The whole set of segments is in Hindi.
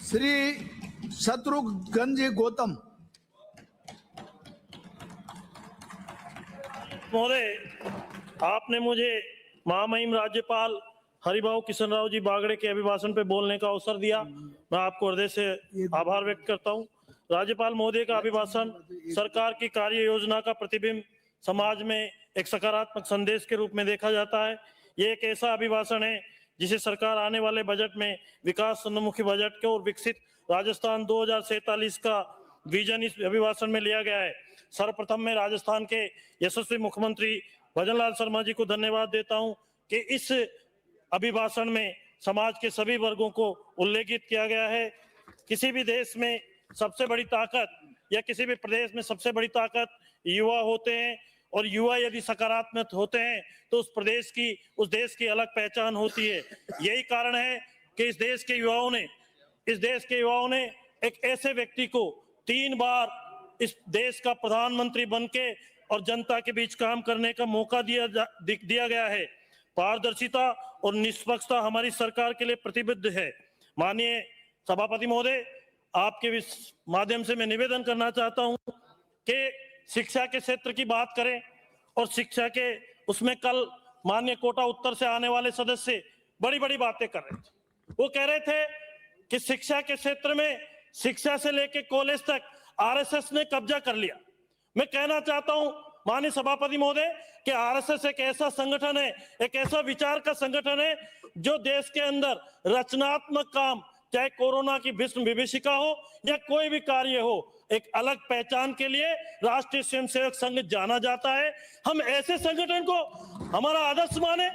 श्री शत्रुघ्न जी गौतम। महोदय, आपने मुझे महामहिम राज्यपाल हरिभाऊ किशन राव जी बागड़े के अभिभाषण पे बोलने का अवसर दिया। मैं आपको हृदय से आभार व्यक्त करता हूं। राज्यपाल महोदय का अभिभाषण सरकार की कार्य योजना का प्रतिबिंब समाज में एक सकारात्मक संदेश के रूप में देखा जाता है। ये एक ऐसा अभिभाषण है जिसे सरकार आने वाले बजट में विकास उन्मुखी बजट को और विकसित राजस्थान 2047 का विजन इस अभिभाषण में लिया गया है। सर्वप्रथम मैं राजस्थान के यशस्वी मुख्यमंत्री भजनलाल शर्मा जी को धन्यवाद देता हूं कि इस अभिभाषण में समाज के सभी वर्गों को उल्लेखित किया गया है। किसी भी देश में सबसे बड़ी ताकत या किसी भी प्रदेश में सबसे बड़ी ताकत युवा होते हैं और युवा यदि सकारात्मक होते हैं तो उस प्रदेश की उस देश की अलग पहचान होती है। यही कारण है कि इस देश के युवाओं ने एक ऐसे व्यक्ति को 3 बार इस देश का प्रधानमंत्री बनके और जनता के बीच काम करने का मौका दिया गया है। पारदर्शिता और निष्पक्षता हमारी सरकार के लिए प्रतिबद्ध है। माननीय सभापति महोदय, आपके माध्यम से मैं निवेदन करना चाहता हूं कि शिक्षा के क्षेत्र की बात करें और शिक्षा के उसमें कल माननीय कोटा उत्तर से आने वाले सदस्य बड़ी बड़ी बातें कर रहे थे। वो कह रहे थे कि शिक्षा के क्षेत्र में शिक्षा से लेकर कॉलेज तक आरएसएस ने कब्जा कर लिया। मैं कहना चाहता हूं माननीय सभापति महोदय कि आरएसएस एक ऐसा संगठन है, एक ऐसा विचार का संगठन है जो देश के अंदर रचनात्मक काम, चाहे कोरोना की भीष्म विभीषिका हो या कोई भी कार्य हो, एक अलग पहचान के लिए राष्ट्रीय स्वयंसेवक संघ जाना जाता है। हम ऐसे संगठन को हमारा आदर्श माने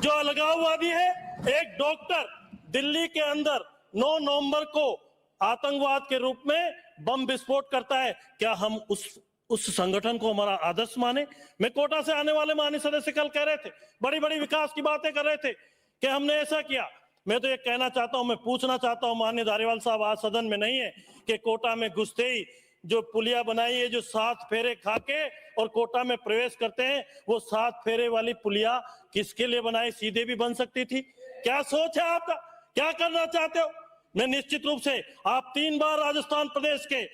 जो अलगाववादी है। एक डॉक्टर दिल्ली के अंदर 9 नवंबर को आतंकवाद के रूप में बम विस्फोट करता है, क्या हम उस संगठन को हमारा आदर्श माने? मैं कोटा से आने वाले माननीय सदस्य कल कह रहे थे, बड़ी बड़ी विकास की बातें कर रहे थे कि हमने ऐसा किया। मैं तो ये कहना चाहता हूं, मैं पूछना चाहता हूं, माननीय धारीवाल साहब आज सदन में नहीं है, कि कोटा में घुसते ही जो पुलिया बनाई है, जो 7 फेरे खा के और कोटा में प्रवेश करते हैं, वो 7 फेरे वाली पुलिया किसके लिए बनाई? सीधे भी बन सकती थी। क्या सोच है आपका? क्या करना चाहते हो? मैं निश्चित रूप से आप 3 बार राजस्थान प्रदेश के,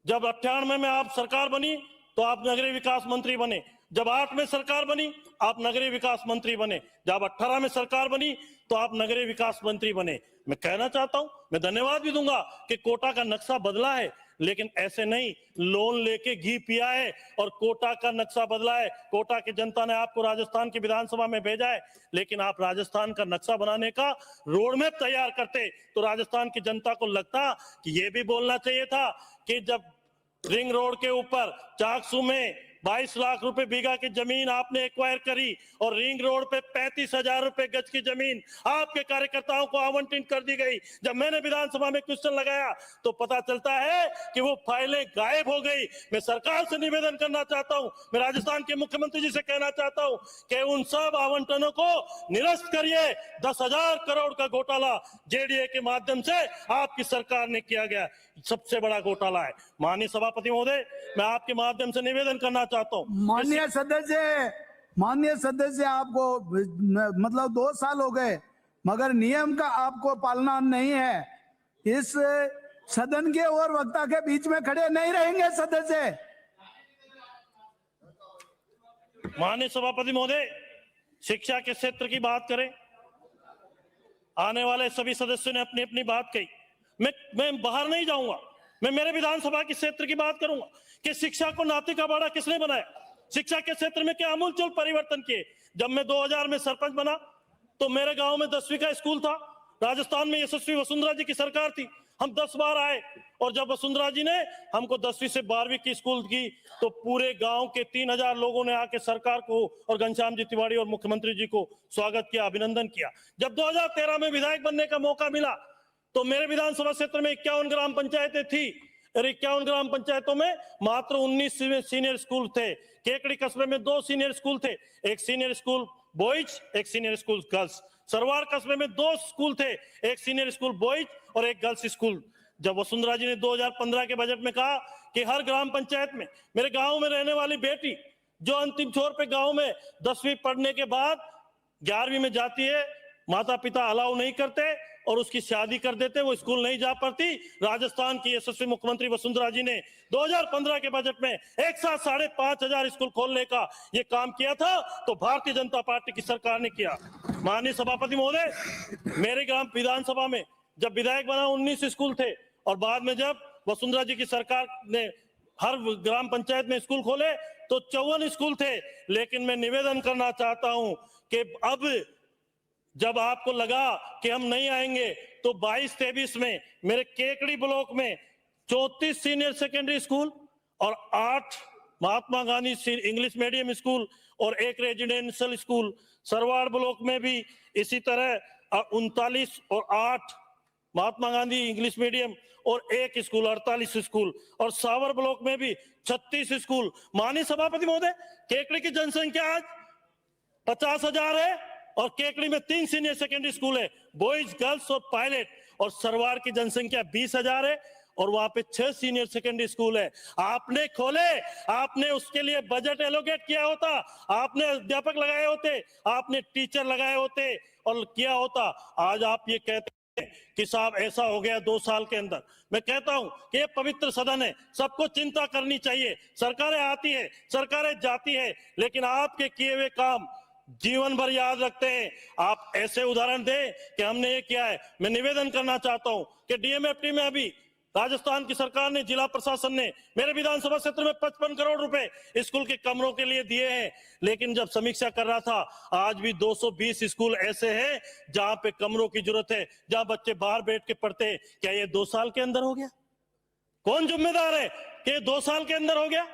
जब 98 में आप सरकार बनी तो आप नगरीय विकास मंत्री बने, जब 8 में सरकार बनी आप नगरीय विकास मंत्री बने, जब 18 में सरकार बनी तो आप नगरीय विकास मंत्री बने। मैं कहना चाहता हूं, मैं धन्यवाद भी दूंगा कि कोटा का नक्शा बदला है, लेकिन ऐसे नहीं लोन लेके घी पिया है और कोटा का नक्शा बदला है। कोटा की जनता ने आपको राजस्थान की विधानसभा में भेजा है, लेकिन आप राजस्थान का नक्शा बनाने का रोड मैप तैयार करते तो राजस्थान की जनता को लगता कि ये भी बोलना चाहिए था कि जब रिंग रोड के ऊपर चाकसू में 22 लाख रुपए बीघा की जमीन आपने एक्वायर करी और रिंग रोड पे 35,000 रुपए गज की जमीन आपके कार्यकर्ताओं को आवंटित कर दी गई। जब मैंने विधानसभा में क्वेश्चन लगाया तो पता चलता है कि वो फाइलें गायब हो गई। मैं सरकार से निवेदन करना चाहता हूं, मैं राजस्थान के मुख्यमंत्री जी से कहना चाहता हूं कि उन सब आवंटनों को निरस्त करिए। 10,000 करोड़ का घोटाला जेडीए के माध्यम से आपकी सरकार ने किया गया, सबसे बड़ा घोटाला है। माननीय सभापति महोदय, मैं आपके माध्यम से निवेदन करना चाहता हूं। माननीय सदस्य आपको मतलब 2 साल हो गए मगर नियम का आपको पालना नहीं है। इस सदन के और वक्ता के बीच में खड़े नहीं रहेंगे सदस्य। माननीय सभापति महोदय, शिक्षा के क्षेत्र की बात करें, आने वाले सभी सदस्यों ने अपनी अपनी बात कही। मैं बाहर नहीं जाऊंगा, मैं मेरे विधानसभा के क्षेत्र की बात करूंगा कि शिक्षा को नाती का बाड़ा किसने बनाया, शिक्षा के क्षेत्र में क्या आमूलचूल परिवर्तन किए। जब मैं 2000 में सरपंच बना तो मेरे गांव में 10वीं का स्कूल था। राजस्थान में यशस्वी वसुंधरा जी की सरकार थी, हम 10 बार आए और जब वसुंधरा जी ने हमको 10वीं से 12वीं की स्कूल की तो पूरे गांव के 3000 लोगों ने आके सरकार को और घनश्याम जी तिवारी और मुख्यमंत्री जी को स्वागत किया, अभिनंदन किया। जब 2013 में विधायक बनने का मौका मिला तो मेरे विधानसभा क्षेत्र में 51 ग्राम पंचायतें थी और 51 ग्राम पंचायतों में मात्र 19 सीनियर स्कूल थे। केकड़ी कस्बे में 2 सीनियर स्कूल थे, एक सीनियर स्कूल बॉयज, एक सीनियर स्कूल गर्ल्स। सरवार कस्बे में 2 स्कूल थे, एक सीनियर स्कूल बॉयज और एक गर्ल्स स्कूल। जब वसुंधरा जी ने 2015 के बजट में कहा कि हर ग्राम पंचायत में मेरे गांव में रहने वाली बेटी जो अंतिम छोर पे गांव में 10वीं पढ़ने के बाद 11वीं में जाती है माता पिता अलाउ नहीं करते और उसकी शादी कर देते, वो स्कूल नहीं जा पाती। राजस्थान की यशस्वी मुख्यमंत्री वसुंधरा जी ने 2015 के बजट में एक साथ 5,500 स्कूल खोलने का ये काम किया था, तो भारतीय जनता पार्टी की सरकार ने किया। माननीय सभापति महोदय, मेरे ग्राम विधानसभा में जब विधायक बना 19 स्कूल थे, और बाद में जब वसुंधरा जी की सरकार ने हर ग्राम पंचायत में स्कूल खोले तो 54 स्कूल थे। लेकिन मैं निवेदन करना चाहता हूं कि अब जब आपको लगा कि हम नहीं आएंगे, तो 22-23 में मेरे केकड़ी ब्लॉक में 34 सीनियर सेकेंडरी स्कूल और 8 Mahatma Gandhi English medium school और 1 रेजिडेंशियल स्कूल, सरवाड़ ब्लॉक में भी इसी तरह 39 और 8 महात्मा गांधी इंग्लिश मीडियम और 1 स्कूल 48 स्कूल, और सावर ब्लॉक में भी 36 स्कूल। माननीय सभापति महोदय, केकड़ी की जनसंख्या आज 50,000 है और केकड़ी में 3 सीनियर सेकेंडरी स्कूल है, बॉयज, गर्ल्स और पायलट, और सरवाड़ की जनसंख्या 20,000 है और वहां पे 6 सीनियर सेकेंडरी स्कूल है। आपने खोले, आपने उसके लिए बजट एलोकेट किया होता, आपने अध्यापक लगाए होते, आपने टीचर लगाए होते और किया होता। आज आप ये कहते कि साहब ऐसा हो गया 2 साल के अंदर। मैं कहता हूं कि ये पवित्र सदन है, सबको चिंता करनी चाहिए। सरकारें आती है, सरकारें जाती है, लेकिन आपके किए हुए काम जीवन भर याद रखते हैं। आप ऐसे उदाहरण दें कि हमने ये किया है। मैं निवेदन करना चाहता हूं कि डीएमएफटी में अभी राजस्थान की सरकार ने, जिला प्रशासन ने मेरे विधानसभा क्षेत्र में 55 करोड़ रुपए स्कूल के कमरों के लिए दिए हैं। लेकिन जब समीक्षा कर रहा था, आज भी 220 स्कूल ऐसे हैं जहां पे कमरों की जरूरत है, जहां बच्चे बाहर बैठ के पढ़ते हैं। क्या ये 2 साल के अंदर हो गया? कौन जिम्मेदार है कि ये 2 साल के अंदर हो गया?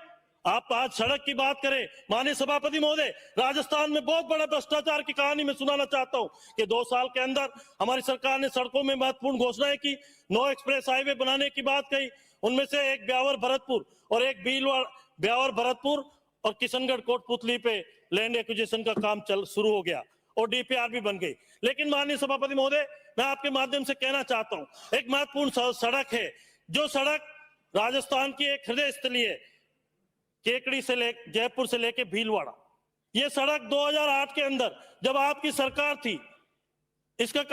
आप आज सड़क की बात करें, माननीय सभापति महोदय, राजस्थान में बहुत बड़ा भ्रष्टाचार की कहानी मैं सुनाना चाहता हूं कि 2 साल के अंदर हमारी सरकार ने सड़कों में महत्वपूर्ण घोषणाएं की, 9 एक्सप्रेस हाईवे बनाने की बात कही। उनमें से एक ब्यावर भरतपुर और एक ब्यावर भरतपुर और किशनगढ़ कोटपुतली पे लैंड एक्विजिशन का काम शुरू हो गया और डीपीआर भी बन गई। लेकिन माननीय सभापति महोदय, मैं आपके माध्यम से कहना चाहता हूं, एक महत्वपूर्ण सड़क है, जो सड़क राजस्थान की एक हृदय स्थली है, केकड़ी से जयपुर से लेके भीलवाड़ा। ये सड़क 2008 के अंदर जब आपकी सरकार थी, इसका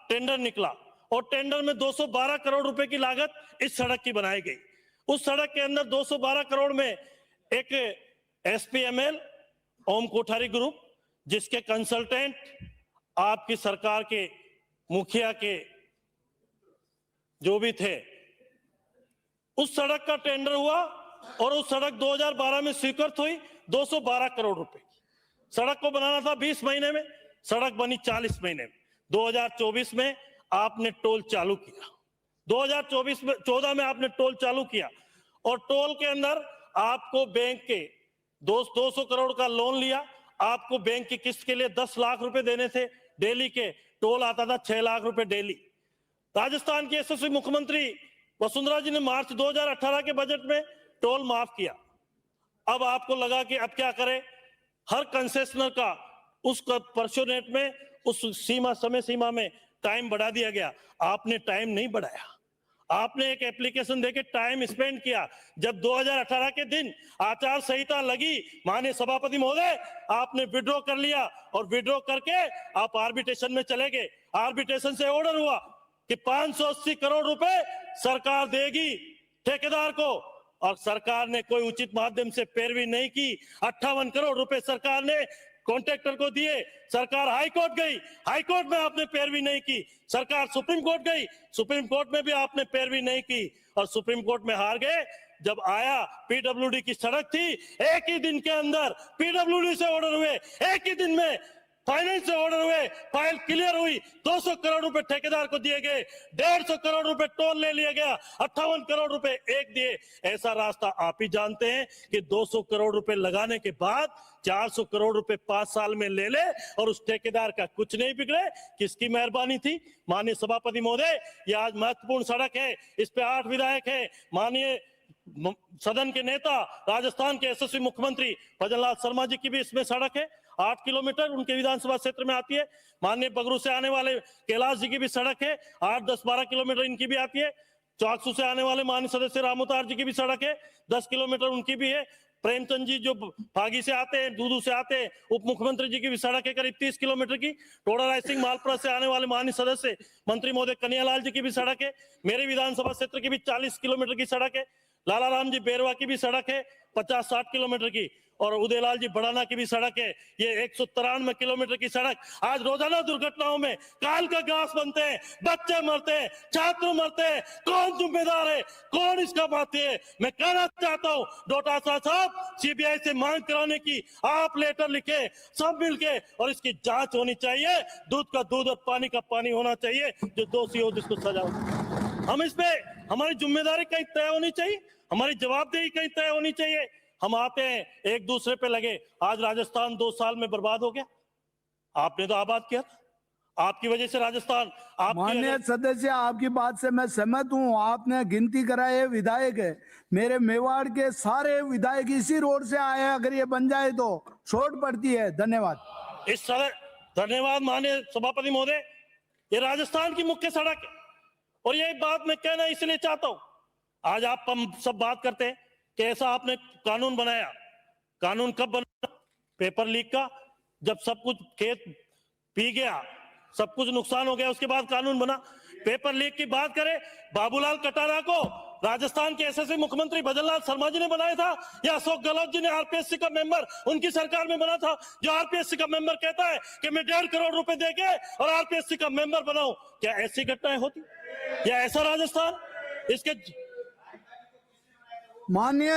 टेंडर निकला और टेंडर में 212 करोड़ रुपए की लागत इस सड़क की बनाई गई। उस सड़क के अंदर 212 करोड़ में एक एसपीएमएल ओम कोठारी ग्रुप, जिसके कंसल्टेंट आपकी सरकार के मुखिया के जो भी थे, उस सड़क का टेंडर हुआ और उस सड़क 2012 में स्वीकृत हुई 212 करोड़ रुपए की। सड़क को बनाना था 20 महीने में, सड़क बनी 40 महीने में। 2024 में आपने टोल चालू किया, 2014 में आपने टोल चालू किया और टोल के अंदर आपको बैंक के 200 करोड़ का लोन लिया। आपको बैंक की किस्त के लिए 10 लाख रुपए देने थे, डेली के टोल आता था 6 लाख रुपए डेली। राजस्थान की यशस्वी मुख्यमंत्री वसुंधरा जी ने मार्च 2018 के बजट में टोल माफ किया। अब आपको लगा कि अब क्या करें, हर कंसेशनर का उस पर्सोनेट में उस समय सीमा में टाइम बढ़ा दिया गया। आपने टाइम नहीं बढ़ाया, आपने एक एप्लीकेशन देके टाइम स्पेंड किया। जब 2018 के दिन आचार संहिता लगी, माननीय सभापति महोदय, आपने विड्रॉ कर लिया और विड्रॉ करके आप आर्बिट्रेशन में चले गए। आर्बिट्रेशन से ऑर्डर हुआ कि 580 करोड़ रुपए सरकार देगी ठेकेदार को, और सरकार ने कोई उचित माध्यम से पैरवी नहीं की। 58 करोड़ रुपए सरकार ने कॉन्ट्रैक्टर को दिए। सरकार हाई कोर्ट गई, हाई कोर्ट में आपने पैरवी नहीं की। सरकार सुप्रीम कोर्ट गई, सुप्रीम कोर्ट में भी आपने पैरवी नहीं की और सुप्रीम कोर्ट में हार गए। जब आया, पीडब्ल्यूडी की सड़क थी, एक ही दिन के अंदर पीडब्ल्यूडी से ऑर्डर हुए, एक ही दिन में फाइनेंस से ऑर्डर हुए, फाइल क्लियर हुई, 200 करोड़ रुपए ठेकेदार को दिए गए, 150 करोड़ रुपए टोल ले लिया गया, 58 करोड़ रुपए एक दिए। ऐसा रास्ता आप ही जानते हैं कि 200 करोड़ रुपए लगाने के बाद 400 करोड़ रुपए 5 साल में ले ले और उस ठेकेदार का कुछ नहीं बिगड़े। किसकी मेहरबानी थी? माननीय सभापति महोदय, ये आज महत्वपूर्ण सड़क है, इस पे 8 विधायक है। माननीय सदन के नेता, राजस्थान के यशस्वी मुख्यमंत्री भजनलाल शर्मा जी की भी इसमें सड़क है, 8 किलोमीटर उनके विधानसभा क्षेत्र में आती है। माननीय बगरू से आने वाले कैलाश जी की भी सड़क है, 8, 10, 12 किलोमीटर इनकी भी आती है। चाकसू से आने वाले माननीय सदस्य रामोतार जी की भी सड़क है, 10 किलोमीटर उनकी भी है। प्रेमचंद जी जो फागी से आते हैं, दूदू से आते हैं, उप मुख्यमंत्री जी की भी सड़क है करीब 30 किलोमीटर की। टोडा राय सिंह मालपुरा से आने वाले माननीय सदस्य मंत्री महोदय कन्हैयालाल जी की भी सड़क है। मेरी विधानसभा क्षेत्र की भी 40 किलोमीटर की सड़क है। लाला राम जी बेरवा की भी सड़क है 50-60 किलोमीटर की, और उदयलाल जी बड़ाना की भी सड़क है ये 193 किलोमीटर की सड़क। आज रोजाना दुर्घटनाओं में काल का घास बनते हैं, बच्चे मरते हैं, छात्र मरते हैं। कौन जिम्मेदार है, कौन इसका बाध्य है? मैं कहना चाहता हूं डोटासरा साहब, सीबीआई से मांग कराने की आप लेटर लिखे सब मिलके, और इसकी जांच होनी चाहिए। दूध का दूध और पानी का पानी होना चाहिए। जो दोषी हो जिसको सजा हो। हम इस पे हमारी जिम्मेदारी कहीं तय होनी चाहिए, हमारी जवाबदेही कहीं तय होनी चाहिए। हम आते हैं एक दूसरे पे लगे। आज राजस्थान 2 साल में बर्बाद हो गया। आपने तो आबाद किया, आपकी वजह से राजस्थान। माननीय सदस्य, आपकी बात से मैं सहमत हूं। आपने गिनती कराए विधायक है, मेरे मेवाड़ के सारे विधायक इसी रोड से आए हैं। अगर ये बन जाए तो शॉर्ट पड़ती है। धन्यवाद। इस सड़क, धन्यवाद माननीय सभापति महोदय। ये राजस्थान की मुख्य सड़क है, और यही बात मैं कहना इसलिए चाहता हूं। आज आप हम सब बात करते हैं कि ऐसा आपने कानून बनाया। कानून कब बना? पेपर लीक का, जब सब कुछ खेत पी गया, सब कुछ नुकसान हो गया, उसके बाद कानून बना। पेपर लीक की बात करें, बाबूलाल कटारा को राजस्थान के एसएससी मुख्यमंत्री भजनलाल शर्मा जी ने बनाया था, या अशोक गहलोत जी ने आरपीएससी का मेंबर उनकी सरकार में बना था? जो आरपीएससी का मेंबर कहता है कि मैं 1.5 करोड़ रुपए देके और आरपीएससी का मेंबर बनाऊं, क्या ऐसी घटनाएं होती? या ऐसा राजस्थान? इसके माननीय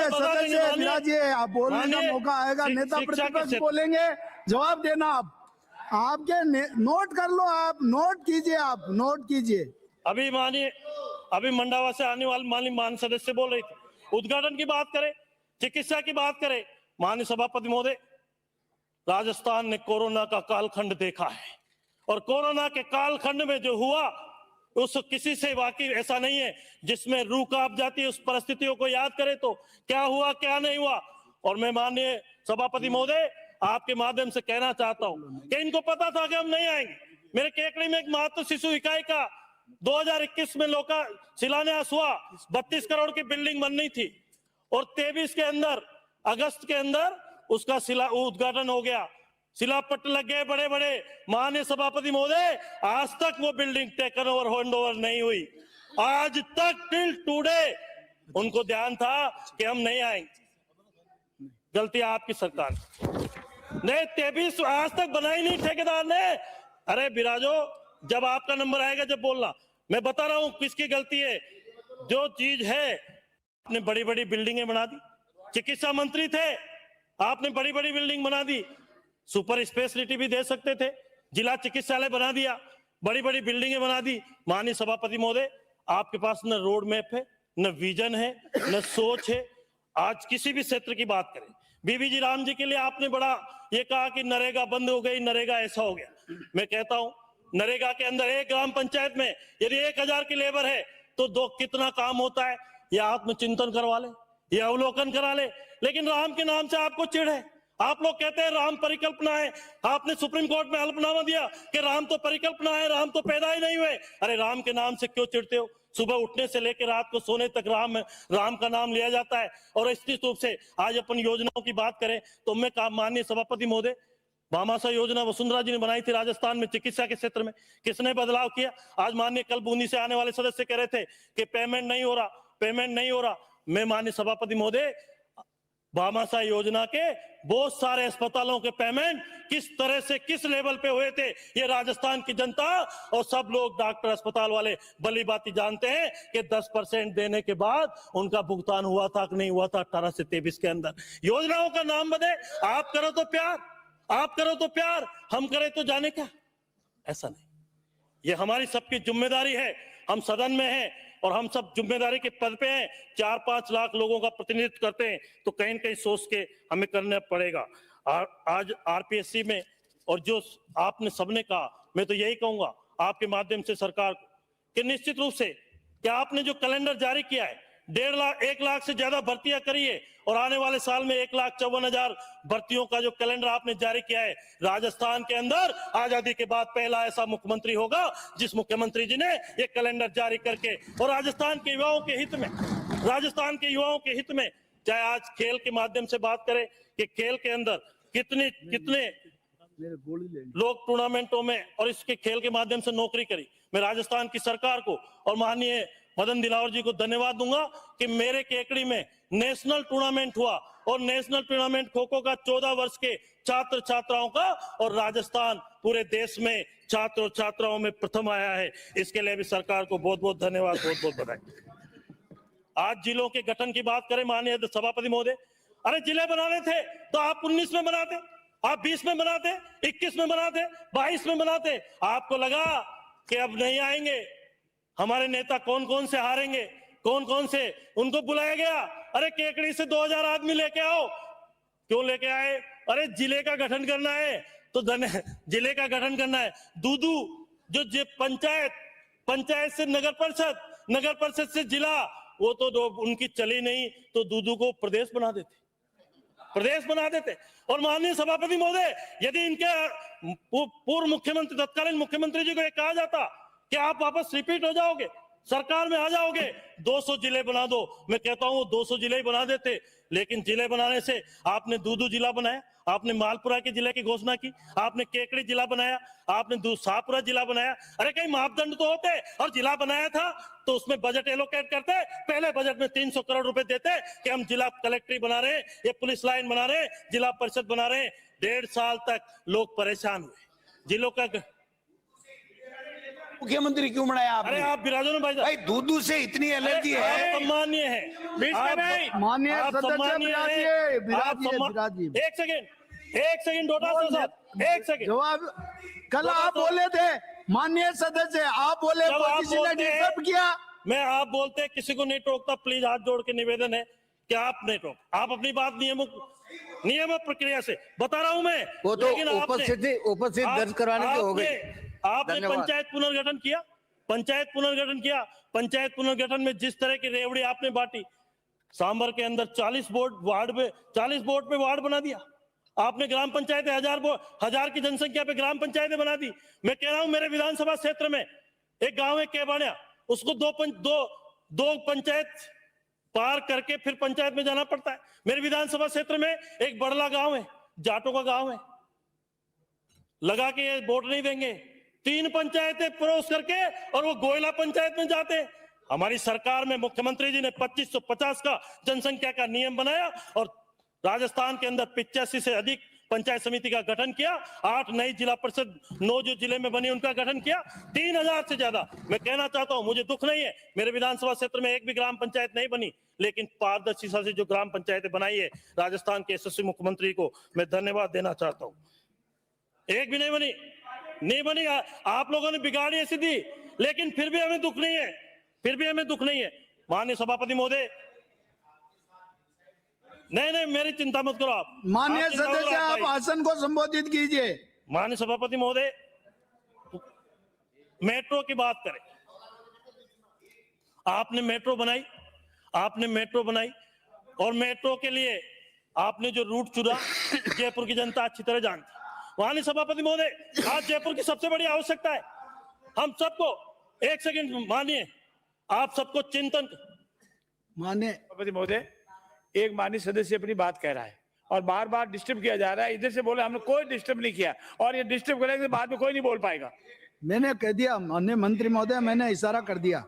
सदस्य विराजिए, आप बोलने का मौका आएगा। नेता प्रतिपक्ष बोलेंगे, जवाब देना। आपके नोट कर लो, आप नोट कीजिए, आप नोट कीजिए। अभी मंडावा से आने वाले माननीय सदस्य बोल रही थी, उद्घाटन की बात करें, चिकित्सा की बात करें। माननीय सभापति महोदय, राजस्थान ने कोरोना का कालखंड देखा है, और कोरोना के कालखंड में जो हुआ उस किसी से वाकई ऐसा नहीं है जिसमें रूह कांप जाती है। उस परिस्थितियों को याद करें तो क्या हुआ क्या नहीं हुआ। और मैं माननीय सभापति महोदय आपके माध्यम से कहना चाहता हूं कि इनको पता था कि हम नहीं आएंगे। मेरे केकड़ी में एक मातृ शिशु इकाई का 2021 में लोका शिलान्यास हुआ, 32 करोड़ की बिल्डिंग बननी थी, और 23 के अंदर अगस्त के अंदर उसका उद्घाटन हो गया, शिलापट्ट लग गए बड़े बड़े। माननीय सभापति महोदय, आज तक वो building taken over hand over नहीं हुई। आज तक टिल टुडे उनको ध्यान था कि हम नहीं आएंगे। गलती आपकी सरकार ने 23 आज तक बनाई नहीं ठेकेदार ने। अरे बिराजो, जब आपका नंबर आएगा जब बोलना। मैं बता रहा हूं किसकी गलती है। जो चीज है, आपने बड़ी बड़ी बिल्डिंगें बना दी। चिकित्सा मंत्री थे, आपने बड़ी बड़ी बिल्डिंग बना दी। सुपर स्पेशलिटी भी दे सकते थे, जिला चिकित्सालय बना दिया, बड़ी बड़ी बिल्डिंगें बना दी। माननीय सभापति महोदय, आपके पास न रोड मैप है, न विजन है, न सोच है। आज किसी भी क्षेत्र की बात करें, बीबीजी राम जी के लिए आपने बड़ा ये कहा कि नरेगा बंद हो गई, नरेगा ऐसा हो गया। मैं कहता हूं, नरेगा के अंदर एक ग्राम पंचायत में यदि 1000 की लेबर है तो कितना काम होता है, या आत्मचिंतन करवा ले, या अवलोकन करा ले। लेकिन राम के नाम से आपको चिढ़ है। आप लोग कहते हैं राम परिकल्पना है। आपने सुप्रीम कोर्ट में हलफनामा दिया कि राम तो परिकल्पना है, राम तो पैदा ही नहीं हुए। अरे राम के नाम से क्यों चिढ़ते हो? सुबह उठने से लेकर रात को सोने तक राम का नाम लिया जाता है। और निश्चित रूप से आज अपन योजनाओं की बात करें तो मैं माननीय सभापति महोदय, भामाशाह योजना वसुंधरा जी ने बनाई थी राजस्थान में चिकित्सा के क्षेत्र में। किसने बदलाव किया? आज माननीय कल बूंदी से आने वाले सदस्य कह रहे थे कि पेमेंट नहीं हो रहा, पेमेंट नहीं हो रहा। मैं माननीय सभापति महोदय, भामाशाह योजना के बहुत सारे अस्पतालों के पेमेंट किस तरह से किस लेवल पे हुए थे, ये राजस्थान की जनता और सब लोग डॉक्टर अस्पताल वाले भली बाती जानते हैं कि 10% देने के बाद उनका भुगतान हुआ था कि नहीं हुआ था 18 से 23 के अंदर। योजनाओं का नाम बदले, आप करो तो प्यार, आप करो तो प्यार, हम करें तो जाने क्या। ऐसा नहीं, ये हमारी सबकी जिम्मेदारी है। हम सदन में हैं और हम सब जिम्मेदारी के पद पे हैं। 4-5 लाख लोगों का प्रतिनिधित्व करते हैं, तो कहीं न कहीं सोच के हमें करना पड़ेगा। आज आरपीएससी में, और जो आपने सबने कहा, मैं तो यही कहूंगा आपके माध्यम से सरकार को कि निश्चित रूप से क्या आपने जो कैलेंडर जारी किया है, 1 लाख से ज्यादा भर्तियां करिए, और आने वाले साल में 1,54,000 भर्तियों का जो कैलेंडर आपने जारी किया है, राजस्थान के अंदर आजादी के बाद पहला ऐसा मुख्यमंत्री होगा जिस मुख्यमंत्री जी ने ये कैलेंडर जारी करके और राजस्थान के युवाओं के हित में, राजस्थान के युवाओं के हित में चाहे आज खेल के माध्यम से बात करें कि खेल के अंदर कितने लोग टूर्नामेंटों में और इसके खेल के माध्यम से नौकरी करी। मैं राजस्थान की सरकार को और माननीय मदन दिलावर जी को धन्यवाद दूंगा कि मेरे केकड़ी में नेशनल टूर्नामेंट हुआ और नेशनल टूर्नामेंट खो खो का 14 वर्ष के छात्र छात्राओं का, और राजस्थान पूरे देश में छात्र और छात्राओं में प्रथम आया है। इसके लिए भी सरकार को बहुत बहुत धन्यवाद, बहुत बहुत बधाई। आज जिलों के गठन की बात करें माननीय सभापति महोदय, अरे जिले बनाने थे तो आप 19 में बनाते, आप 20 में बनाते, 21 में बनाते, 22 में बनाते। आपको लगा कि अब नहीं आएंगे हमारे नेता, कौन कौन से हारेंगे, कौन कौन से, उनको बुलाया गया, अरे केकड़ी से 2000 आदमी लेके आओ। क्यों लेके आए? अरे जिले का गठन करना है तो जिले का गठन करना है। दूदू जो पंचायत से नगर परिषद, नगर परिषद से जिला, वो तो उनकी चली नहीं तो दूदू को प्रदेश बना देते। और माननीय सभापति महोदय, यदि इनके पूर्व मुख्यमंत्री, तत्कालीन मुख्यमंत्री जी को एक कहा जाता कि आप वापस रिपीट हो जाओगे, सरकार में आ जाओगे, 200 जिले बना दो, मैं कहता हूं 200 जिले ही बना देते। लेकिन जिले बनाने से आपने दूदू जिला बनाया, आपने मालपुरा के जिले की घोषणा की, आपने केकड़ी जिला बनाया, आपने शाहपुरा जिला बनाया। अरे कई मापदंड तो होते, और जिला बनाया था तो उसमें बजट एलोकेट करते, पहले बजट में 300 करोड़ रुपए देते कि हम जिला कलेक्ट्री बना रहे हैं, ये पुलिस लाइन बना रहे हैं, जिला परिषद बना रहे हैं। 1.5 साल तक लोग परेशान हुए। जिलों का मुख्यमंत्री क्यों बनाया आपने? अरे आप विराजो भाई दूधू से इतनी एलर्जी है। सम्मानीय है, माननीय सदस्य विराजिए। एक सेकंड डोटा साहब, एक सेकंड जवाब। कल आप बोले थे माननीय सदस्य, आप बोले किसी ने डिस्टर्ब किया। मैं आप बोलते किसी को नहीं टोकता, प्लीज हाथ जोड़ के निवेदन है कि आप नहीं टोक, आप अपनी बात नियम प्रक्रिया से बता रहा हूं मैं। वो तो उपस्थित दर्ज कराने के हो गए। आपने पंचायत पुनर्गठन किया, पंचायत पुनर्गठन में जिस तरह की रेवड़ी आपने बांटी, सांबर के अंदर 40 बोर्ड पे वार्ड बना दिया आपने। ग्राम पंचायतें 1000 की जनसंख्या पे ग्राम पंचायतें बना दी। मैं कह रहा हूं मेरे विधानसभा क्षेत्र में एक गांव है केबाड़िया, उसको दो पंचायत पार करके फिर पंचायत में जाना पड़ता है। मेरे विधानसभा क्षेत्र में एक बड़ला गांव है, जाटों का गांव है, लगा के ये वोट नहीं देंगे, 3 पंचायतें क्रॉस करके और वो गोयला पंचायत में जाते। हमारी सरकार में मुख्यमंत्री जी ने 2550 का जनसंख्या का नियम बनाया और राजस्थान के अंदर 85 से अधिक पंचायत समिति का गठन किया। 8 नई जिला परिषद, 9 जो जिले में बनी उनका गठन किया, 3000 से ज्यादा। मैं कहना चाहता हूं, मुझे दुख नहीं है, मेरे विधानसभा क्षेत्र में एक भी ग्राम पंचायत नहीं बनी, लेकिन पारदर्शिता से जो ग्राम पंचायतें बनाई है, राजस्थान के यशस्वी मुख्यमंत्री को मैं धन्यवाद देना चाहता हूं। एक भी नहीं बनी। आप लोगों ने बिगाड़ी ऐसी दी, लेकिन फिर भी हमें दुख नहीं है, माननीय सभापति महोदय। नहीं, मेरी चिंता मत करो आप। माननीय सदस्य, आप आसन को संबोधित कीजिए। माननीय सभापति महोदय, मेट्रो की बात करें, आपने मेट्रो बनाई और मेट्रो के लिए आपने जो रूट चुना, जयपुर की जनता अच्छी तरह जानती। माननीय सभापति महोदय, आज जयपुर की सबसे बड़ी आवश्यकता है हम सबको, एक सेकंड मानिए, आप सबको चिंतन। माननीय सभापति महोदय, एक माननीय सदस्य अपनी बात कह रहा है और बार बार डिस्टर्ब किया जा रहा है। इधर से बोले, हमने कोई डिस्टर्ब नहीं किया, और ये डिस्टर्ब करेंगे बाद में कोई नहीं बोल पाएगा। मैंने कह दिया माननीय मंत्री महोदय, मैंने इशारा कर दिया।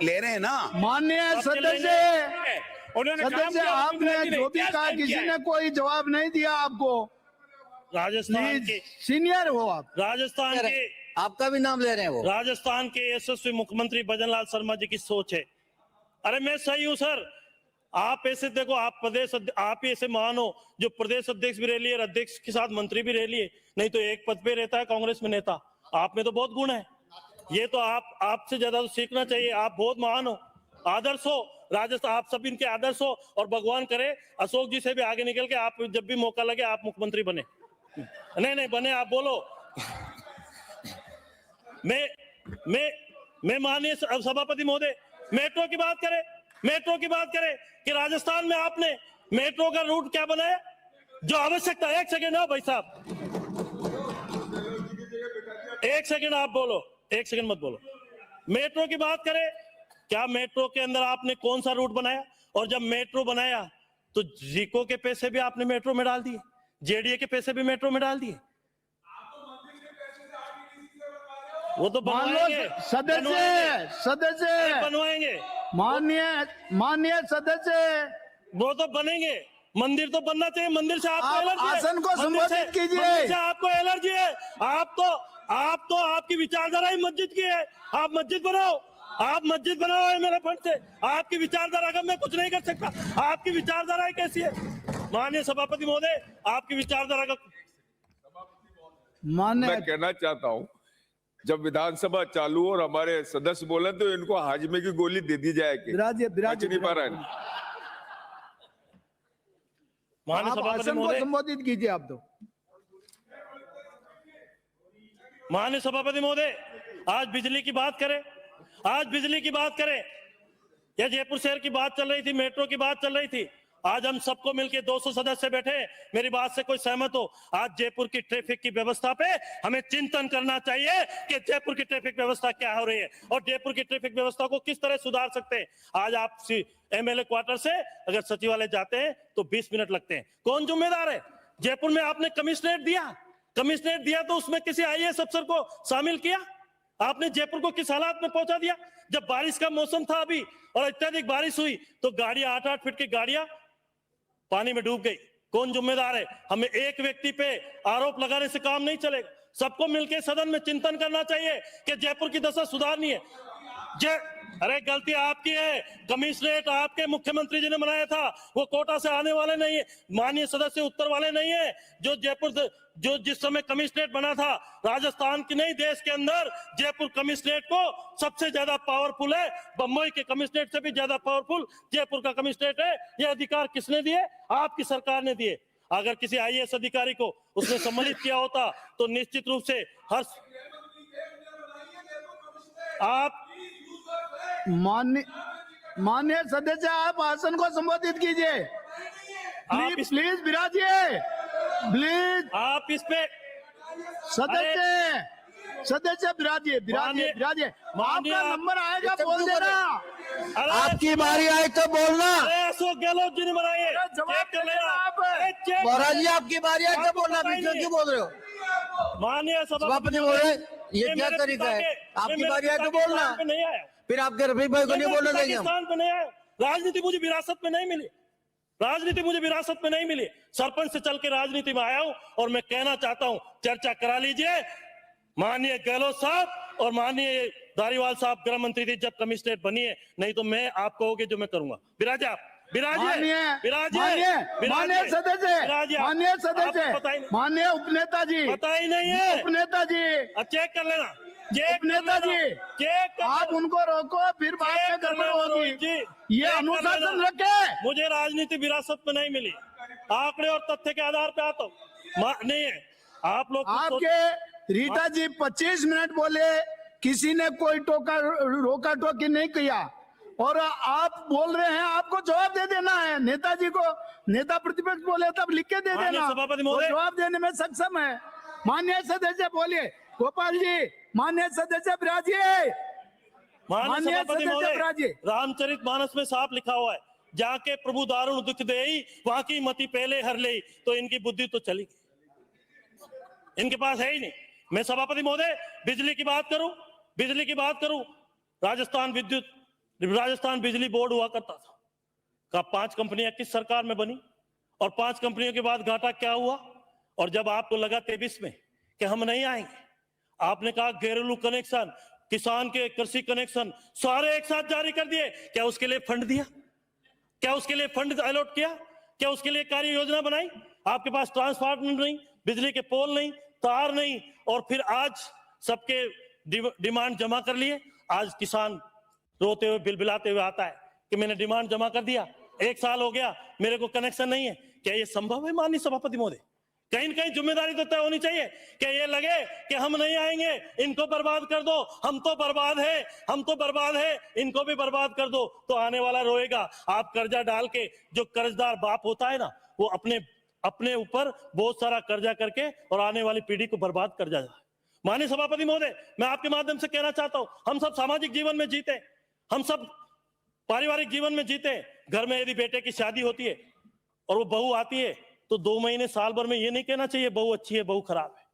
ले रहे हैं ना माननीय सदस्य, आपने जो भी कहा, किसी ने कोई जवाब नहीं दिया आपको। राजस्थान के सीनियर हो आप, राजस्थान के, आपका भी नाम ले रहे हैं वो। राजस्थान के यशस्वी मुख्यमंत्री भजनलाल शर्मा जी की सोच है। अरे मैं सही हूं सर, आप ऐसे देखो, आप ही ऐसे महान हो जो प्रदेश अध्यक्ष भी रह लिए, अध्यक्ष के साथ मंत्री भी रह लिए, नहीं तो एक पद पे रहता है कांग्रेस में नेता। आप में तो बहुत गुण है, ये तो आपसे ज्यादा तो सीखना चाहिए। आप बहुत महान हो, आदर्श हो, राजस्थान आप सब इनके आदर्श हो, और भगवान करे अशोक जी से भी आगे निकल के आप जब भी मौका लगे आप मुख्यमंत्री बने। नहीं बने, आप बोलो। मैं माननीय सभापति महोदय, मेट्रो की बात करें कि राजस्थान में आपने मेट्रो का रूट क्या बनाया जो आवश्यकता। एक सेकेंड है भाई साहब, एक सेकेंड आप बोलो, एक सेकेंड मत बोलो। मेट्रो की बात करें क्या मेट्रो के अंदर आपने कौन सा रूट बनाया? और जब मेट्रो बनाया तो जीको के पैसे भी आपने मेट्रो में डाल दिए, जेडीए के पैसे भी मेट्रो में डाल दिए। वो तो मान लो बनवाएंगे, सदस्य बनवाएंगे, माननीय सदस्य, वो तो बनेंगे। मंदिर तो बनना चाहिए, मंदिर से आपको आप एलर्जी है। आसन को मंदिर से- संबोधित कीजिए। मंदिर से आपको एलर्जी है। आप तो आपकी विचारधारा ही मस्जिद की है। आप मस्जिद बनाओ, आप मस्जिद बनाओ मेरे फंड से। आपकी विचारधारा का मैं कुछ नहीं कर सकता। आपकी विचारधारा ही कैसी है? माननीय सभापति महोदय, आपकी विचारधारा का माननीय मैं कहना चाहता हूं, जब विधानसभा चालू हो और हमारे सदस्य बोले तो इनको हाजमे की गोली दे दी जाएगी। विराजिए बच नहीं पा रहा है। माननीय आप सभापति आसन को महोदय, संबोधित कीजिए आप तो। माननीय सभापति महोदय, आज बिजली की बात करें, आज बिजली की बात करें या जयपुर शहर की बात चल रही थी, मेट्रो की बात चल रही थी। आज हम सबको मिलके 200 सदस्य बैठे, मेरी बात से कोई सहमत हो? आज जयपुर की ट्रैफिक की व्यवस्था पे हमें चिंतन करना चाहिए कि जयपुर की ट्रैफिक व्यवस्था क्या हो रही है और जयपुर की ट्रैफिक व्यवस्था को किस तरह सुधार सकते हैं। आज आप एमएलए क्वार्टर से अगर सचिवालय जाते हैं तो 20 मिनट लगते हैं। कौन जिम्मेदार है? जयपुर में आपने कमिश्नरेट दिया तो उसमें किसी आईएएस अफसर को शामिल किया? आपने जयपुर को किस हालात में पहुंचा दिया? जब बारिश का मौसम था अभी और अत्यधिक बारिश हुई तो गाड़ियां 8-8 फीट की गाड़ियां पानी में डूब गई। कौन जिम्मेदार है? हमें एक व्यक्ति पे आरोप लगाने से काम नहीं चलेगा। सबको मिलकर सदन में चिंतन करना चाहिए कि जयपुर की दशा सुधारनी है। अरे गलती आपकी है, कमिश्नरेट आपके मुख्यमंत्री जी ने बनाया था, वो कोटा से आने वाले नहीं है, माननीय सदस्य उत्तर वाले नहीं है। जो जयपुर जो जिस समय कमिश्नरेट बना था राजस्थान की नहीं, देश के अंदर जयपुर कमिश्नरेट को सबसे ज्यादा पावरफुल है। बम्बई के कमिश्नरेट से भी ज्यादा पावरफुल जयपुर का कमिश्नरेट है। ये अधिकार किसने दिए? आपकी सरकार ने दिए। अगर किसी आईएएस अधिकारी को उसने सम्मानित किया होता तो निश्चित रूप से हर आप माननीय सदस्य, आप आसन को संबोधित कीजिए। प्लीज विराजिए, प्लीज। आप इस पे सदस्य विराजिए। आपका नंबर आएगा, बोल देना। आपकी बारी आए तो बोलना। अरे अशोक गहलोत जी ने बनाए, जवाब दे देना आप। महाराज जी, आपकी बारी आए तो बोलना। बीच में क्यों बोल रहे हो? माननीय सभापति महोदय, ये क्या तरीका है? आपकी बारी आए तो बोलना, नहीं आया। फिर आपके रफीक भाई को नहीं बोलने देंगे हम। पाकिस्तान पे नहीं आया। राजनीति मुझे विरासत में नहीं मिली, राजनीति मुझे विरासत में नहीं मिली। सरपंच से चल के राजनीति में आया हूं और मैं कहना चाहता हूं, चर्चा करा लीजिए। माननीय गहलोत साहब और माननीय धारीवाल साहब गृह मंत्री थे जब कमिश्नरेट बनी है, नहीं तो मैं आप कहोगे जो मैं करूंगा। विराजे आप, माननीय सदस्य, माननीय उपनेता जी, पता ही नहीं है। उपनेता जी, चेक कर लेना, उपनेता जी, चेक आप उनको रोको, फिर बात में गड़बड़ होगी। ये अनुशासन रखे। मुझे राजनीति विरासत में नहीं मिली, आंकड़े और तथ्य के आधार पे आता हूँ। नहीं है आप लोग आपके रीता जी 25 मिनट बोले, किसी ने कोई रोका टोकी नहीं किया और आप बोल रहे हैं, आपको जवाब दे देना है। नेताजी को नेता प्रतिपक्ष बोले तब लिख के दे देना, सभापति वो महोदय, जवाब देने में सक्षम है। माननीय सदस्य बोलिए। गोपाल जी, माननीय सदस्य विराजिए। माननीय सभापति महोदय, विराजिए। रामचरित मानस में साफ लिखा हुआ है, जाके प्रभु दारुण दुख देई, वहां की मति पहले हर ले। तो इनकी बुद्धि तो चली, इनके पास है ही नहीं। मैं सभापति महोदय बिजली की बात करूं, राजस्थान बिजली बोर्ड हुआ करता था। का 5 कंपनियां किस सरकार में बनी और 5 कंपनियों के बाद घाटा क्या हुआ? और जब आपको लगा 23 में कि हम नहीं आएंगे, आपने कहा घरेलू कनेक्शन, किसान के कृषि कनेक्शन सारे एक साथ जारी कर दिए। क्या उसके लिए फंड दिया? क्या उसके लिए फंड अलॉट किया? क्या उसके लिए कार्य योजना बनाई? आपके पास ट्रांसफार्मर नहीं, बिजली के पोल नहीं, तार नहीं, और फिर आज सबके डिमांड जमा कर लिए। आज किसान रोते हुए बिलबिलाते हुए आता है कि मैंने डिमांड जमा कर दिया, 1 साल हो गया, मेरे को कनेक्शन नहीं है। क्या ये संभव है? माननीय सभापति महोदय, कहीं न कहीं जिम्मेदारी तो तय होनी चाहिए। क्या ये लगे कि हम नहीं आएंगे, इनको बर्बाद कर दो, हम तो बर्बाद है, इनको भी बर्बाद कर दो, तो आने वाला रोएगा। आप कर्जा डाल के, जो कर्जदार बाप होता है ना, वो अपने ऊपर बहुत सारा कर्जा करके और आने वाली पीढ़ी को बर्बाद कर जाता है। माननीय सभापति महोदय, मैं आपके माध्यम से कहना चाहता हूं, हम सब सामाजिक जीवन में जीते, हम सब पारिवारिक जीवन में जीते हैं। घर में यदि बेटे की शादी होती है और वो बहू आती है तो 2 महीने साल भर में ये नहीं कहना चाहिए बहू अच्छी है बहू खराब है।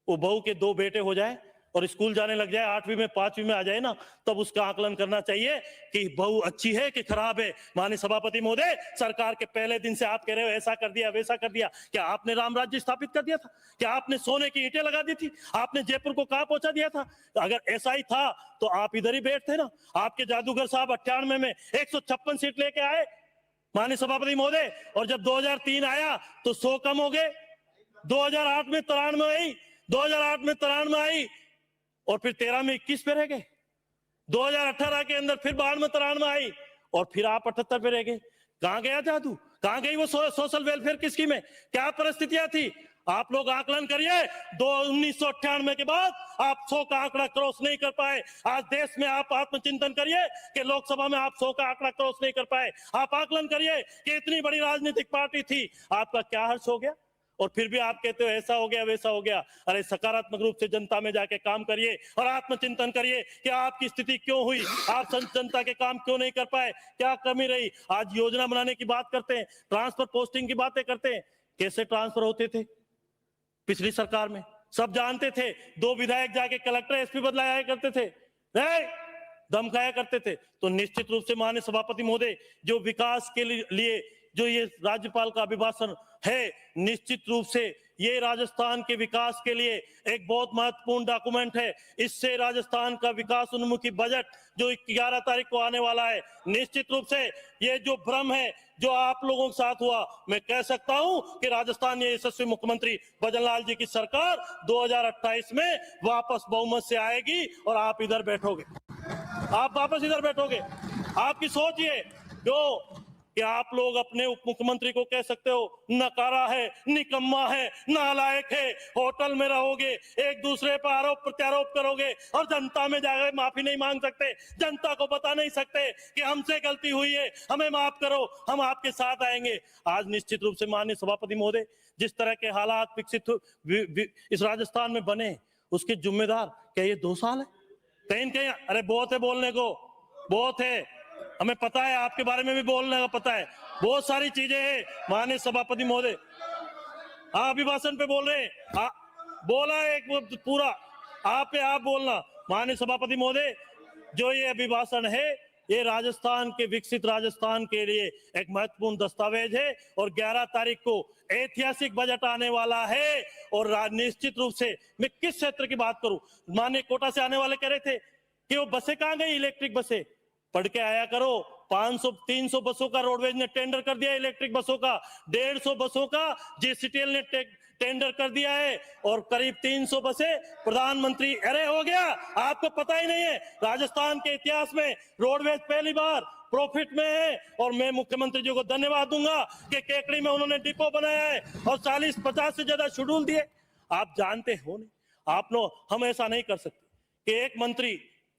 वो बहू के 2 बेटे हो जाए और स्कूल जाने लग जाए, 8वीं में 5वीं में आ जाए ना, तब उसका आकलन करना चाहिए कि बहू अच्छी है कि खराब है। माननीय सभापति महोदय, सरकार के पहले दिन से आप कह रहे हो ऐसा कर दिया वैसा कर दिया। क्या आपने राम राज्य स्थापित कर दिया था? क्या आपने सोने की ईंटें लगा दी थी? आपने जयपुर को कहां पहुंचा दिया था? अगर ऐसा ही था तो आप इधर ही बैठते ना। आपके जादूगर साहब 98 में 156 सीट लेके आए माननीय सभापति महोदय, और जब 2003 आया तो 100 कम हो गए। 2008 में 93 आई, 2008 में 93 आई और फिर 13 में 21 पे रह गए। 2018 के अंदर फिर 92 में 93 आई और फिर आप 78 पे रह गए। कहां गया जादू? कहां गई वो सोशल वेलफेयर की स्कीमें? क्या परिस्थितियां थी? आप लोग आकलन करिए। 1998 के बाद आप 100 का आंकड़ा क्रॉस नहीं कर पाए। आज देश में आप आत्मचिंतन करिए कि लोकसभा में आप 100 का आंकड़ा क्रॉस नहीं कर पाए। आप आकलन करिए कि इतनी बड़ी राजनीतिक पार्टी थी, आपका क्या हर्ष हो गया? और फिर भी आप कहते हो ऐसा हो गया वैसा हो गया। अरे सकारात्मक रूप से जनता में जाके काम करिए और आत्मचिंतन करिए कि आपकी स्थिति क्यों हुई, आप जनता के काम क्यों नहीं कर पाए, क्या कमी रही। आज योजना बनाने की बात करते हैं, ट्रांसफर पोस्टिंग की बातें करते हैं। कैसे ट्रांसफर होते थे पिछली सरकार में? सब जानते थे। 2 विधायक जाके कलेक्टर एसपी बदलाया करते थे, धमकाया करते थे। तो निश्चित रूप से माननीय सभापति महोदय, जो विकास के लिए जो ये राज्यपाल का अभिभाषण है, निश्चित रूप से ये राजस्थान के विकास के लिए एक बहुत महत्वपूर्ण डॉक्यूमेंट है। इससे राजस्थान का विकास उन्मुखी बजट जो 11 तारीख को आने वाला है, निश्चित रूप से ये जो भ्रम है जो आप लोगों के साथ हुआ, मैं कह सकता हूं कि राजस्थान ये यशस्वी मुख्यमंत्री भजनलाल जी की सरकार 2028 में वापस बहुमत से आएगी और आप इधर बैठोगे, आप वापस इधर बैठोगे। आपकी सोच ये जो कि आप लोग अपने उप मुख्यमंत्री को कह सकते हो नकारा है, निकम्मा है, नालायक है, होटल में रहोगे, एक दूसरे पर आरोप प्रत्यारोप करोगे और जनता में जाकर माफी नहीं मांग सकते, जनता को बता नहीं सकते कि हमसे गलती हुई है, हमें माफ करो, हम आपके साथ आएंगे। आज निश्चित रूप से माननीय सभापति महोदय, जिस तरह के हालात विकसित इस राजस्थान में बने, उसके जिम्मेदार क्या ये 2 साल है? कहीं कहीं अरे बहुत है बोलने को, बहुत है, हमें पता है, आपके बारे में भी बोलने का पता है, बहुत सारी चीजें हैं। माननीय सभापति महोदय, अभिभाषण पे बोल रहे हैं, बोला एक पूरा आप पे आप बोलना। माननीय सभापति महोदय, जो ये अभिभाषण है ये राजस्थान के विकसित राजस्थान के लिए एक महत्वपूर्ण दस्तावेज है और 11 तारीख को ऐतिहासिक बजट आने वाला है। और निश्चित रूप से मैं किस क्षेत्र की बात करूं, माननीय कोटा से आने वाले कह रहे थे कि वो बसें कहां गई, इलेक्ट्रिक बसें, पढ़ के आया करो। 500-300 बसों का रोडवेज ने टेंडर कर दिया, इलेक्ट्रिक बसों का 150 बसों का जेसीटीएल ने टेंडर कर दिया है और करीब 300 बसें प्रधानमंत्री, अरे हो गया, आपको पता ही नहीं है। राजस्थान के इतिहास में रोडवेज पहली बार प्रॉफिट में है और मैं मुख्यमंत्री जी को धन्यवाद दूंगा कि केकड़ी में उन्होंने डिपो बनाया है और 40-50 से ज्यादा शेड्यूल दिए। आप जानते हो नहीं, आप लोग, हम ऐसा नहीं कर सकते कि एक मंत्री,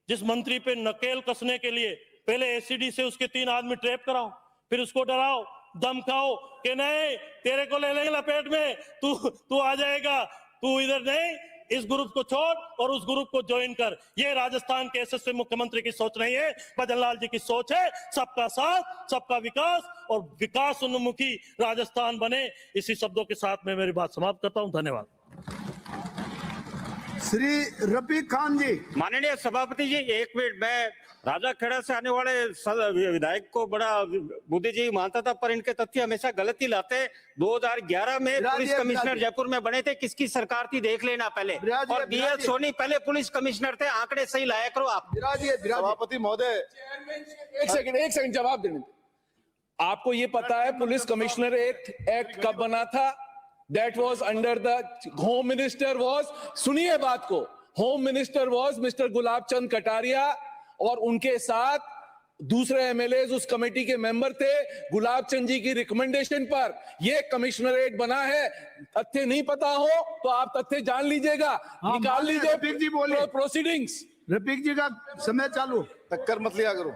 जिस मंत्री पे नकेल कसने के लिए पहले एससीडी से उसके 3 आदमी ट्रैप कराओ, फिर उसको डराओ, धमकाओ कि नहीं तेरे को ले लेंगे लपेट में, तू आ जाएगा, तू इधर नहीं, इस ग्रुप को छोड़ और उस ग्रुप को ज्वाइन कर। ये राजस्थान के यशस्वी मुख्यमंत्री की सोच नहीं है, भजनलाल जी की सोच है। सबका साथ, सबका विकास और विकास उन्मुखी राजस्थान बने। इसी शब्दों के साथ मैं मेरी बात समाप्त करता हूं। धन्यवाद। श्री रफीक खान जी। माननीय सभापति जी, 1 मिनट, मैं राजा खेड़ा से आने वाले विधायक को बड़ा बुद्धिजीवी मानता था, पर इनके तथ्य हमेशा गलत ही लाते। 2011 में पुलिस कमिश्नर जयपुर में बने थे, किसकी सरकार थी देख लेना पहले। और बीएस सोनी पहले पुलिस कमिश्नर थे, आंकड़े सही लाया करो आप। सभापति महोदय, एक सेकंड जवाब देने। आपको ये पता है पुलिस कमिश्नर एक्ट कब बना था? That was under the Home Minister was, सुनिए बात को, Home Minister was mister Gulab Chand Kataria और उनके साथ दूसरे एमएलए उस कमेटी के मेंबर थे। गुलाब चंद जी की रिकमेंडेशन पर यह कमिश्नरेट बना है। तथ्य नहीं पता हो तो आप तथ्य जान लीजिएगा, निकाल लीजिए। रफीक जी बोलिए, प्रोसीडिंग्स। रफीक जी का समय चालू। टक्कर मत लिया करो।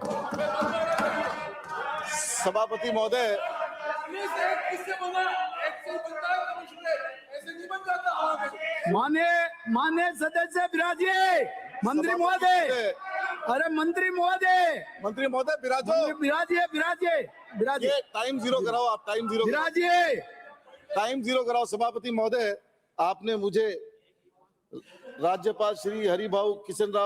सभापति महोदय, माने सदस्य विराजिए, मंत्री महोदय, अरे मंत्री महोदय, मंत्री महोदय विराजो, विराजिए विराजिए विराजिए ये टाइम जीरो कराओ, आप टाइम जीरो विराजिए। टाइम जीरो कराओ। सभापति महोदय, आपने मुझे राज्यपाल श्री हरिभाऊ किशन राव